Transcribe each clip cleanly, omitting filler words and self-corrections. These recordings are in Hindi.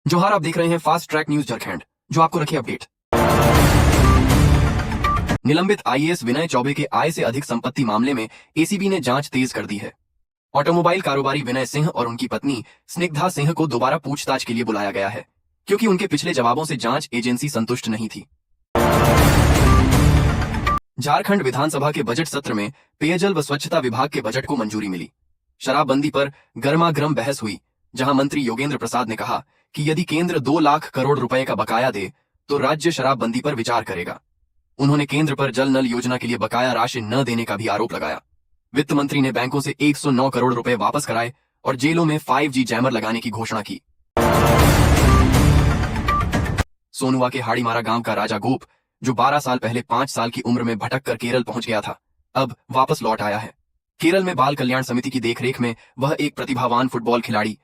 जोहार, आप देख रहे हैं फास्ट ट्रैक न्यूज झारखंड, जो आपको रखे अपडेट। निलंबित आईएएस विनय चौबे के आय से अधिक संपत्ति मामले में एसीबी ने जांच तेज कर दी है। ऑटोमोबाइल कारोबारी विनय सिंह और उनकी पत्नी स्निग्धा सिंह को दोबारा पूछताछ के लिए बुलाया गया है, क्योंकि उनके पिछले जवाबों से जांच एजेंसी संतुष्ट नहीं थी। झारखंड विधानसभा के बजट सत्र में पेयजल व स्वच्छता विभाग के बजट को मंजूरी मिली। शराबबंदी पर गर्मागर्म बहस हुई, जहां मंत्री योगेंद्र प्रसाद ने कहा कि यदि केंद्र 2 लाख करोड़ रुपए का बकाया दे तो राज्य शराबबंदी पर विचार करेगा। उन्होंने केंद्र पर जल नल योजना के लिए बकाया राशि न देने का भी आरोप लगाया। वित्त मंत्री ने बैंकों से 109 करोड़ रुपए वापस कराए और जेलों में 5G जैमर लगाने की घोषणा की। सोनुआ के हाड़ीमारा गांव का राजा गोप, जो 12 साल पहले 5 साल की उम्र में भटक कर केरल पहुंच गया था, अब वापस लौट आया है। केरल में बाल कल्याण समिति की देखरेख में वह एक प्रतिभावान फुटबॉल खिलाड़ी।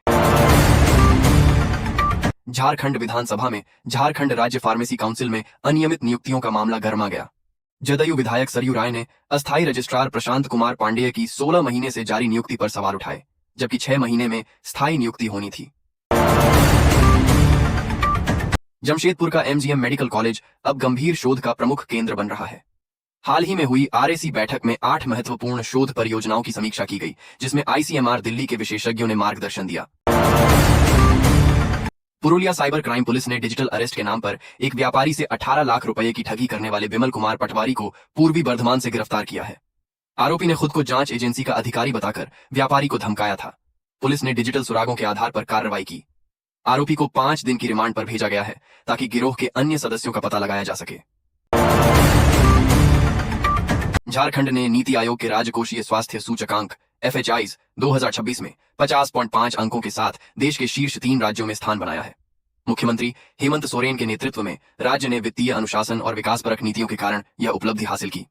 झारखंड विधानसभा में झारखंड राज्य फार्मेसी काउंसिल में अनियमित नियुक्तियों का मामला गरमा गया। जदयू विधायक सरयू राय ने अस्थायी रजिस्ट्रार प्रशांत कुमार पांडेय की 16 महीने से जारी नियुक्ति पर सवाल उठाए, जबकि 6 महीने में स्थायी नियुक्ति होनी थी। जमशेदपुर का एमजीएम मेडिकल कॉलेज अब गंभीर शोध का प्रमुख केंद्र बन रहा है। हाल ही में हुई आरएसी बैठक में 8 महत्वपूर्ण शोध परियोजनाओं की समीक्षा की गई, जिसमें आईसीएमआर दिल्ली के विशेषज्ञों ने मार्गदर्शन दिया। पुरुलिया साइबर क्राइम पुलिस ने डिजिटल अरेस्ट के नाम पर एक व्यापारी से 18 लाख रुपए की ठगी करने वाले विमल कुमार पटवारी को पूर्वी बर्धमान से गिरफ्तार किया है। आरोपी ने खुद को जांच एजेंसी का अधिकारी बताकर व्यापारी को धमकाया था। पुलिस ने डिजिटल सुरागों के आधार पर कार्रवाई की। आरोपी को 5 दिन की रिमांड पर भेजा गया है, ताकि गिरोह के अन्य सदस्यों का पता लगाया जा सके। झारखंड ने नीति आयोग के राजकोषीय स्वास्थ्य सूचकांक FHIs 2026 में 50.5 अंकों के साथ देश के शीर्ष 3 राज्यों में स्थान बनाया है। मुख्यमंत्री हेमंत सोरेन के नेतृत्व में राज्य ने वित्तीय अनुशासन और विकासपरक नीतियों के कारण यह उपलब्धि हासिल की।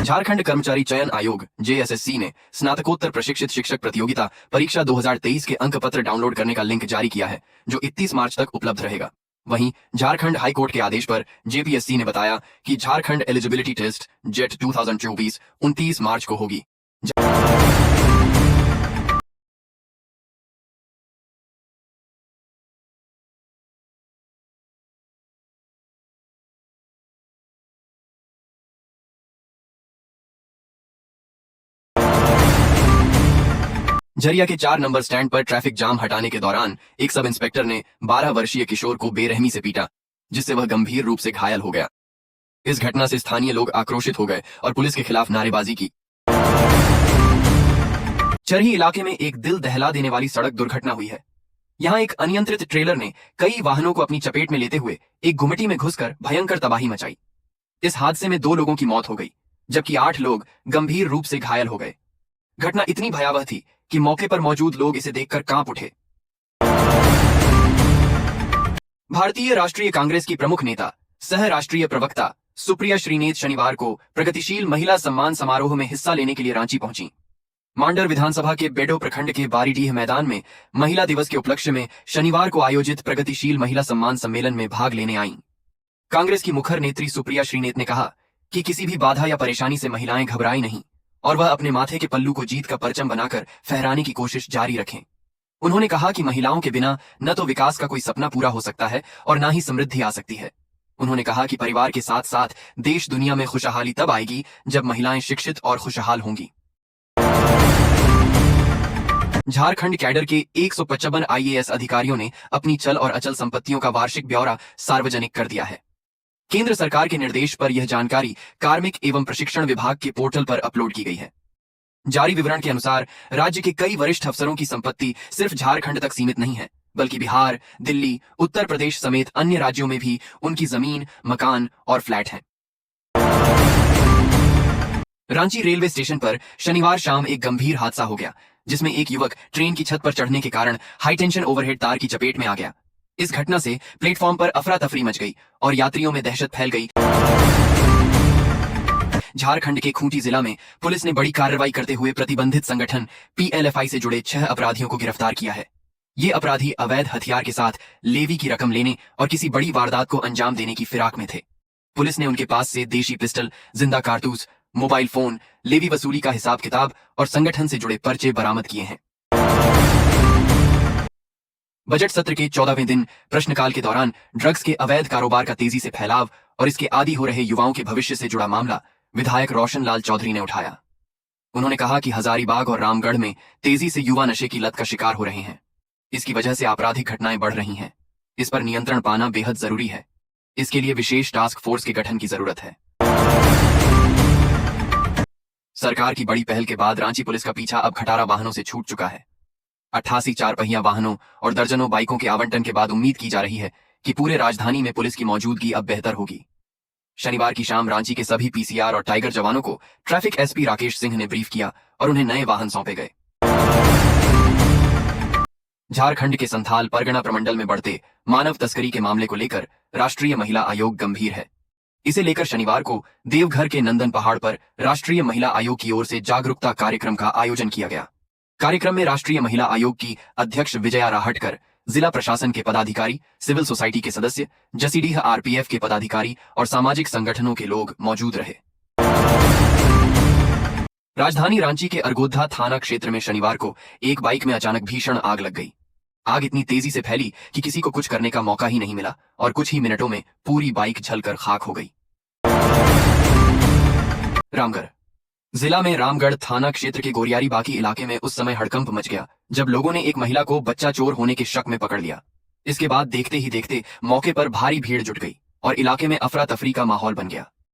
झारखंड कर्मचारी चयन आयोग JSSC ने स्नातकोत्तर प्रशिक्षित शिक्षक प्रतियोगिता परीक्षा 2023 के अंक पत्र डाउनलोड करने का लिंक जारी किया है, जो 31 मार्च तक उपलब्ध रहेगा। वहीं झारखंड हाईकोर्ट के आदेश पर JPSC ने बताया कि झारखंड एलिजिबिलिटी टेस्ट जेट 2024 29 मार्च को होगी। झरिया के 4 नंबर स्टैंड पर ट्रैफिक जाम हटाने के दौरान एक सब इंस्पेक्टर ने 12 वर्षीय किशोर को बेरहमी से पीटा, जिससे वह गंभीर रूप से घायल हो गया। इस घटना से स्थानीय लोग आक्रोशित हो गए और पुलिस के खिलाफ नारेबाजी की। चरही इलाके में एक दिल दहला देने वाली सड़क दुर्घटना हुई है। यहाँ एक अनियंत्रित ट्रेलर ने कई वाहनों को अपनी चपेट में लेते हुए एक गुमटी में घुसकर भयंकर तबाही मचाई। इस हादसे में 2 लोगों की मौत हो गई, जबकि 8 लोग गंभीर रूप से घायल हो गए। घटना इतनी भयावह थी कि मौके पर मौजूद लोग इसे देखकर कांप उठे। भारतीय राष्ट्रीय कांग्रेस की प्रमुख नेता सह राष्ट्रीय प्रवक्ता सुप्रिया श्रीनेत शनिवार को प्रगतिशील महिला सम्मान समारोह में हिस्सा लेने के लिए रांची पहुंची। मांडर विधानसभा के बेडो प्रखंड के बारीडीह मैदान में महिला दिवस के उपलक्ष्य में शनिवार को आयोजित प्रगतिशील महिला सम्मान सम्मेलन में भाग लेने आईं। कांग्रेस की मुखर नेत्री सुप्रिया श्रीनेत ने कहा कि किसी भी बाधा या परेशानी से महिलाएं घबराई नहीं और वह अपने माथे के पल्लू को जीत का परचम बनाकर फहराने की कोशिश जारी रखें। उन्होंने कहा कि महिलाओं के बिना न तो विकास का कोई सपना पूरा हो सकता है और न ही समृद्धि आ सकती है। उन्होंने कहा कि परिवार के साथ साथ देश दुनिया में खुशहाली तब आएगी जब महिलाएं शिक्षित और खुशहाल होंगी। झारखंड कैडर के 155 IAS अधिकारियों ने अपनी चल और अचल संपत्तियों का वार्षिक ब्यौरा सार्वजनिक कर दिया है। केंद्र सरकार के निर्देश पर यह जानकारी कार्मिक एवं प्रशिक्षण विभाग के पोर्टल पर अपलोड की गई है। जारी विवरण के अनुसार राज्य के कई वरिष्ठ अफसरों की संपत्ति सिर्फ झारखंड तक सीमित नहीं है, बल्कि बिहार, दिल्ली, उत्तर प्रदेश समेत अन्य राज्यों में भी उनकी जमीन, मकान और फ्लैट हैं। रांची रेलवे स्टेशन पर शनिवार शाम एक गंभीर हादसा हो गया, जिसमें एक युवक ट्रेन की छत पर चढ़ने के कारण हाईटेंशन ओवरहेड तार की चपेट में आ गया। इस घटना से प्लेटफॉर्म पर अफरा तफरी मच गई और यात्रियों में दहशत फैल गई। झारखंड के खूंटी जिला में पुलिस ने बड़ी कार्रवाई करते हुए प्रतिबंधित संगठन PLFI से जुड़े 6 अपराधियों को गिरफ्तार किया है। ये अपराधी अवैध हथियार के साथ लेवी की रकम लेने और किसी बड़ी वारदात को अंजाम देने की फिराक में थे। पुलिस ने उनके पास से देशी पिस्टल, जिंदा कारतूस, मोबाइल फोन, लेवी वसूली का हिसाब किताब और संगठन से जुड़े पर्चे बरामद किए हैं। बजट सत्र के 14वें दिन प्रश्नकाल के दौरान ड्रग्स के अवैध कारोबार का तेजी से फैलाव और इसके आदी हो रहे युवाओं के भविष्य से जुड़ा मामला विधायक रोशन लाल चौधरी ने उठाया। उन्होंने कहा कि हजारीबाग और रामगढ़ में तेजी से युवा नशे की लत का शिकार हो रहे हैं। इसकी वजह से आपराधिक घटनाएं बढ़ रही हैं। इस पर नियंत्रण पाना बेहद जरूरी है। इसके लिए विशेष टास्क फोर्स के गठन की जरूरत है। सरकार की बड़ी पहल के बाद रांची पुलिस का पीछा अब खटारा वाहनों से छूट चुका है। 88 चार पहिया वाहनों और दर्जनों बाइकों के आवंटन के बाद उम्मीद की जा रही है कि पूरे राजधानी में पुलिस की मौजूदगी अब बेहतर होगी। शनिवार की शाम रांची के सभी पीसीआर और टाइगर जवानों को ट्रैफिक एसपी राकेश सिंह ने ब्रीफ किया और उन्हें नए वाहन सौंपे गए। झारखंड के संथाल परगना प्रमंडल में बढ़ते मानव तस्करी के मामले को लेकर राष्ट्रीय महिला आयोग गंभीर है। इसे लेकर शनिवार को देवघर के नंदन पहाड़ पर राष्ट्रीय महिला आयोग की ओर से जागरूकता कार्यक्रम का आयोजन किया गया। कार्यक्रम में राष्ट्रीय महिला आयोग की अध्यक्ष विजया राहटकर, जिला प्रशासन के पदाधिकारी, सिविल सोसाइटी के सदस्य, जसीडीह आरपीएफ के पदाधिकारी और सामाजिक संगठनों के लोग मौजूद रहे। राजधानी रांची के अरगोधा थाना क्षेत्र में शनिवार को एक बाइक में अचानक भीषण आग लग गई। आग इतनी तेजी से फैली कि किसी को कुछ करने का मौका ही नहीं मिला और कुछ ही मिनटों में पूरी बाइक जलकर खाक हो गई। रामगढ़ जिला में रामगढ़ थाना क्षेत्र के गोरियारी बाकी इलाके में उस समय हड़कंप मच गया जब लोगों ने एक महिला को बच्चा चोर होने के शक में पकड़ लिया। इसके बाद देखते ही देखते मौके पर भारी भीड़ जुट गई और इलाके में अफरा तफरी का माहौल बन गया।